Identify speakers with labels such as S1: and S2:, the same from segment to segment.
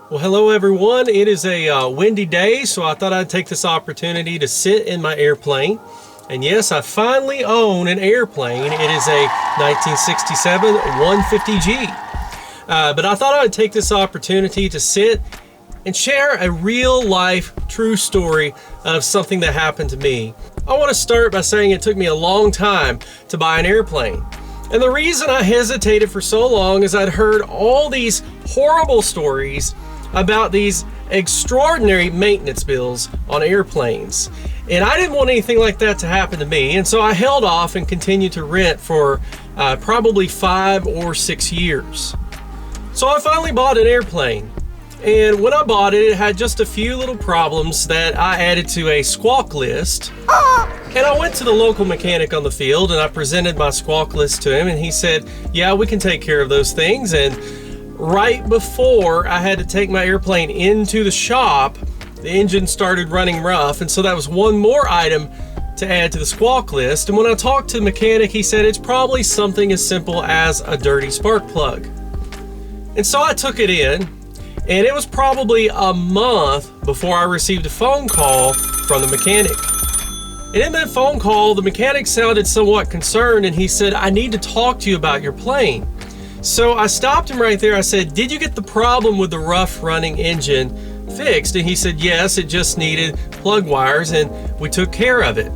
S1: Well, hello everyone. It is a windy day, so I thought I'd take this opportunity to sit in my airplane. And yes, I finally own an airplane. It is a 1967 150G. But I thought I'd take this opportunity to sit and share a real life, true story of something that happened to me. I want to start by saying it took me a long time to buy an airplane. And the reason I hesitated for so long is I'd heard all these horrible stories about these extraordinary maintenance bills on airplanes. And I didn't want anything like that to happen to me. And so I held off and continued to rent for probably 5 or 6 years. So I finally bought an airplane. And when I bought it, it had just a few little problems that I added to a Squawk list. And I went to the local mechanic on the field and I presented my Squawk list to him, and he said, yeah, we can take care of those things. And right before I had to take my airplane into the shop, the engine started running rough, and so that was one more item to add to the Squawk list. And when I talked to the mechanic, he said it's probably something as simple as a dirty spark plug. And so I took it in, and it was probably a month before I received a phone call from the mechanic. And in that phone call, the mechanic sounded somewhat concerned, and he said, I need to talk to you about your plane. So I stopped him right there. I said, did you get the problem with the rough running engine fixed? And he said, yes, it just needed plug wires, and we took care of it.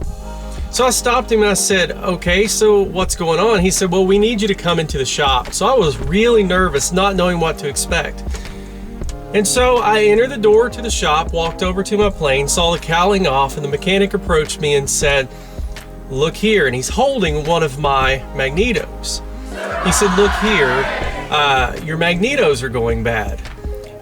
S1: So I stopped him and I said, okay, so what's going on? He said, well, we need you to come into the shop. So I was really nervous, not knowing what to expect. And so I entered the door to the shop, walked over to my plane, saw the cowling off, and the mechanic approached me and said, look here. And he's holding one of my magnetos. He said, look here, your magnetos are going bad.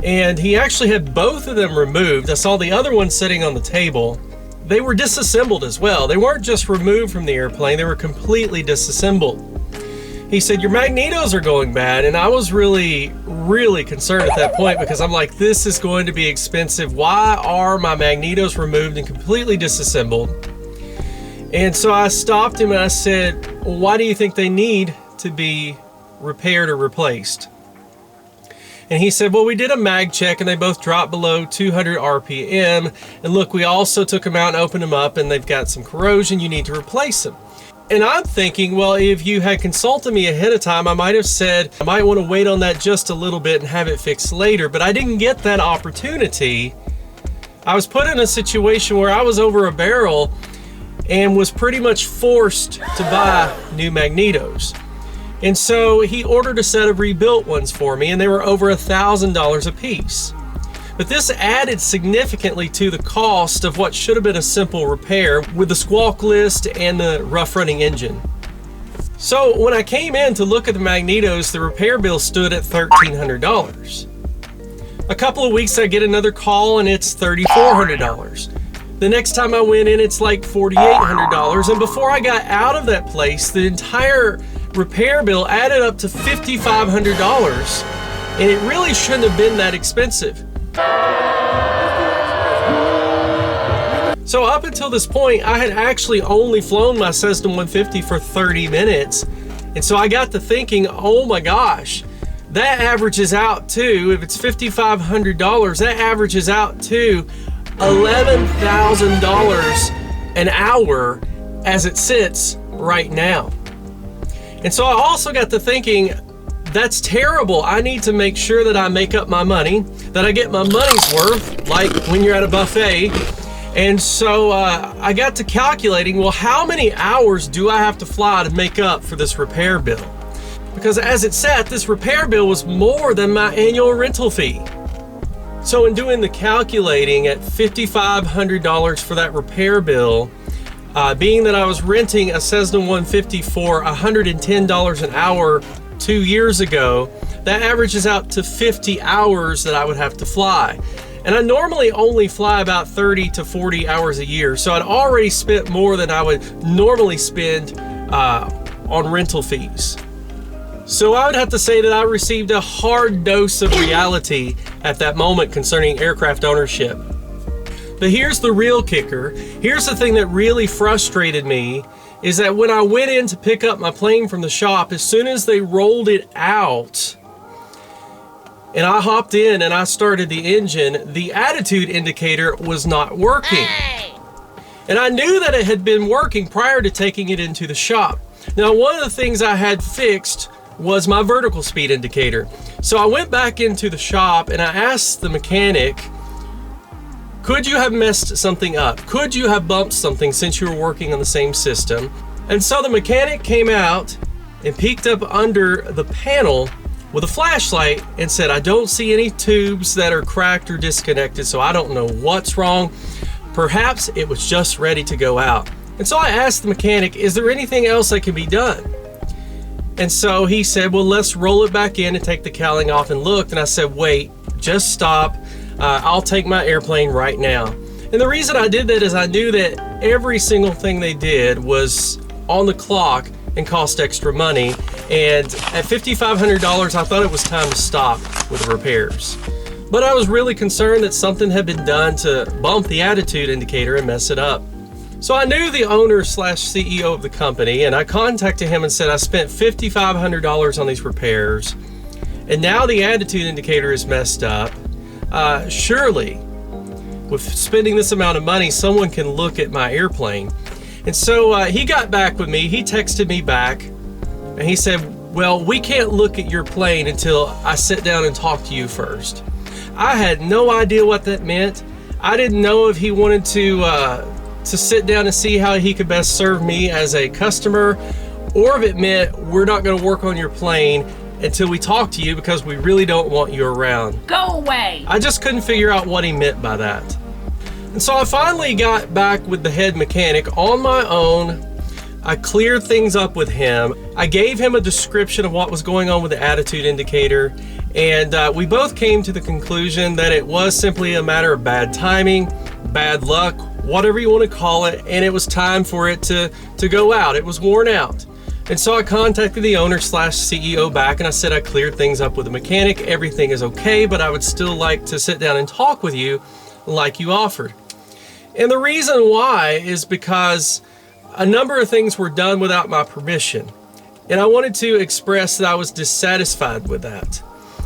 S1: And he actually had both of them removed. I saw the other one sitting on the table. They were disassembled as well. They weren't just removed from the airplane, they were completely disassembled. He said, your magnetos are going bad. And I was really concerned at that point, because I'm like, this is going to be expensive. Why are my magnetos removed and completely disassembled? And so I stopped him and I said, well, why do you think they need to be repaired or replaced? And he said, well, we did a mag check and they both dropped below 200 RPM. And look, we also took them out and opened them up and they've got some corrosion. You need to replace them. And I'm thinking, well, if you had consulted me ahead of time, I might have said, I might want to wait on that just a little bit and have it fixed later. But I didn't get that opportunity. I was put in a situation where I was over a barrel and was pretty much forced to buy new magnetos. And so he ordered a set of rebuilt ones for me, and they were over $1,000 a piece. But this added significantly to the cost of what should have been a simple repair with the Squawk list and the rough running engine. So when I came in to look at the magnetos, the repair bill stood at $1,300. A couple of weeks I get another call and it's $3,400. The next time I went in, it's like $4,800. And before I got out of that place, the entire repair bill added up to $5,500. And it really shouldn't have been that expensive. So up until this point, I had actually only flown my Cessna 150 for 30 minutes. And so I got to thinking, oh my gosh, that averages out to, if it's $5,500, that averages out to $11,000 an hour as it sits right now. And so I also got to thinking, that's terrible. I need to make sure that I make up my money, that I get my money's worth, like when you're at a buffet. And so I got to calculating, well, how many hours do I have to fly to make up for this repair bill? Because as it sat, this repair bill was more than my annual rental fee. So in doing the calculating, at $5,500 for that repair bill, being that I was renting a Cessna 150 for $110 an hour 2 years ago, that averages out to 50 hours that I would have to fly. And I normally only fly about 30 to 40 hours a year, so I'd already spent more than I would normally spend on rental fees. So I would have to say that I received a hard dose of reality at that moment concerning aircraft ownership. But here's the real kicker. Here's the thing that really frustrated me, is that when I went in to pick up my plane from the shop, as soon as they rolled it out, and I hopped in and I started the engine, the attitude indicator was not working. And I knew that it had been working prior to taking it into the shop. Now, one of the things I had fixed was my vertical speed indicator. So I went back into the shop and I asked the mechanic, could you have messed something up? Could you have bumped something since you were working on the same system? And so the mechanic came out and peeked up under the panel with a flashlight and said, I don't see any tubes that are cracked or disconnected, so I don't know what's wrong. Perhaps it was just ready to go out. And so I asked the mechanic, is there anything else that can be done? And so he said, well, let's roll it back in and take the cowling off, and looked. And I said, wait, just stop. I'll take my airplane right now. And the reason I did that is I knew that every single thing they did was on the clock and cost extra money. And at $5,500, I thought it was time to stop with the repairs. But I was really concerned that something had been done to bump the attitude indicator and mess it up. So I knew the owner / CEO of the company, and I contacted him and said, I spent $5,500 on these repairs, and now the attitude indicator is messed up. Surely, with spending this amount of money, someone can look at my airplane. And so he got back with me. He texted me back, and he said, well, we can't look at your plane until I sit down and talk to you first. I had no idea what that meant. I didn't know if he wanted to sit down and see how he could best serve me as a customer, or if it meant we're not going to work on your plane until we talk to you because we really don't want you around.
S2: Go away!
S1: I just couldn't figure out what he meant by that. And so I finally got back with the head mechanic on my own. I cleared things up with him. I gave him a description of what was going on with the attitude indicator, and we both came to the conclusion that it was simply a matter of bad timing, bad luck, whatever you want to call it, and it was time for it to go out. It was worn out. And so I contacted the owner / CEO back, and I said I cleared things up with the mechanic. Everything is okay, but I would still like to sit down and talk with you like you offered. And the reason why is because a number of things were done without my permission. And I wanted to express that I was dissatisfied with that.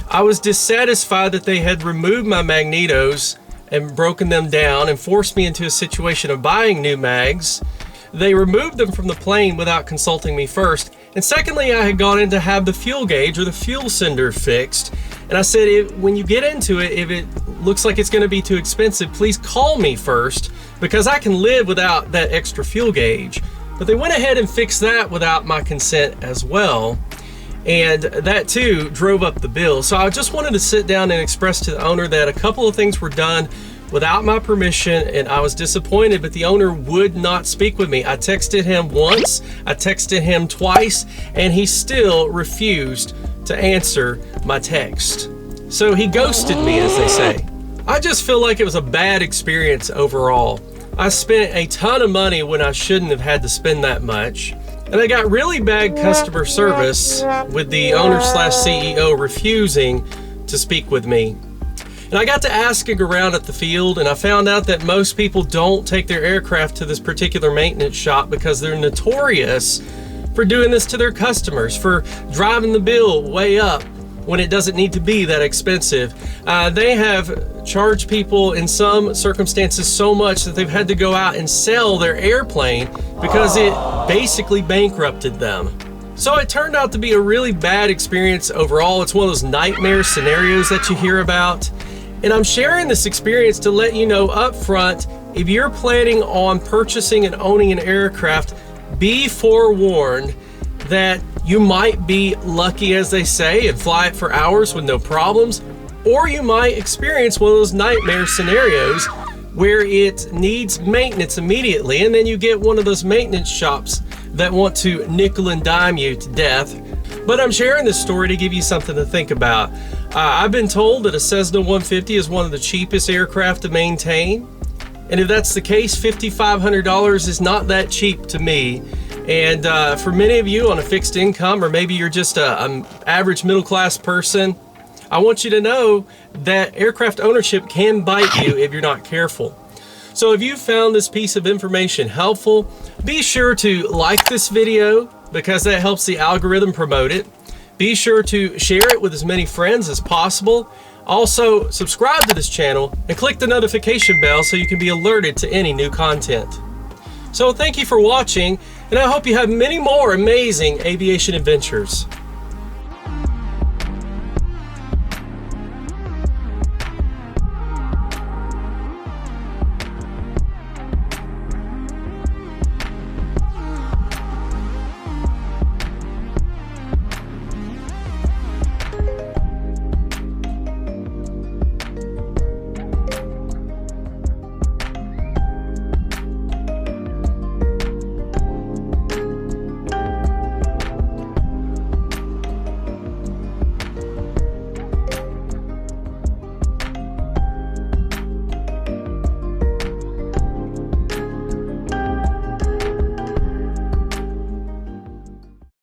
S1: I was dissatisfied that they had removed my magnetos and broken them down and forced me into a situation of buying new mags. They removed them from the plane without consulting me first. And secondly, I had gone in to have the fuel gauge or the fuel sender fixed. And I said, when you get into it, if it looks like it's going to be too expensive, please call me first, because I can live without that extra fuel gauge. But they went ahead and fixed that without my consent as well. And that too drove up the bill. So I just wanted to sit down and express to the owner that a couple of things were done without my permission, and I was disappointed, but the owner would not speak with me. I texted him once, I texted him twice, and he still refused to answer my text. So he ghosted me, as they say. I just feel like it was a bad experience overall. I spent a ton of money when I shouldn't have had to spend that much. And I got really bad customer service with the owner / CEO refusing to speak with me. And I got to asking around at the field, and I found out that most people don't take their aircraft to this particular maintenance shop because they're notorious for doing this to their customers, for driving the bill way up when it doesn't need to be that expensive. They have charged people in some circumstances so much that they've had to go out and sell their airplane because it basically bankrupted them. So it turned out to be a really bad experience overall. It's one of those nightmare scenarios that you hear about. And I'm sharing this experience to let you know up front, if you're planning on purchasing and owning an aircraft, be forewarned that you might be lucky, as they say, and fly it for hours with no problems, or you might experience one of those nightmare scenarios where it needs maintenance immediately, and then you get one of those maintenance shops that want to nickel and dime you to death. But I'm sharing this story to give you something to think about. I've been told that a Cessna 150 is one of the cheapest aircraft to maintain. And if that's the case, $5,500 is not that cheap to me. And for many of you on a fixed income, or maybe you're just an average middle-class person, I want you to know that aircraft ownership can bite you if you're not careful. So if you found this piece of information helpful, be sure to like this video because that helps the algorithm promote it. Be sure to share it with as many friends as possible. Also, subscribe to this channel and click the notification bell so you can be alerted to any new content. So thank you for watching, and I hope you have many more amazing aviation adventures.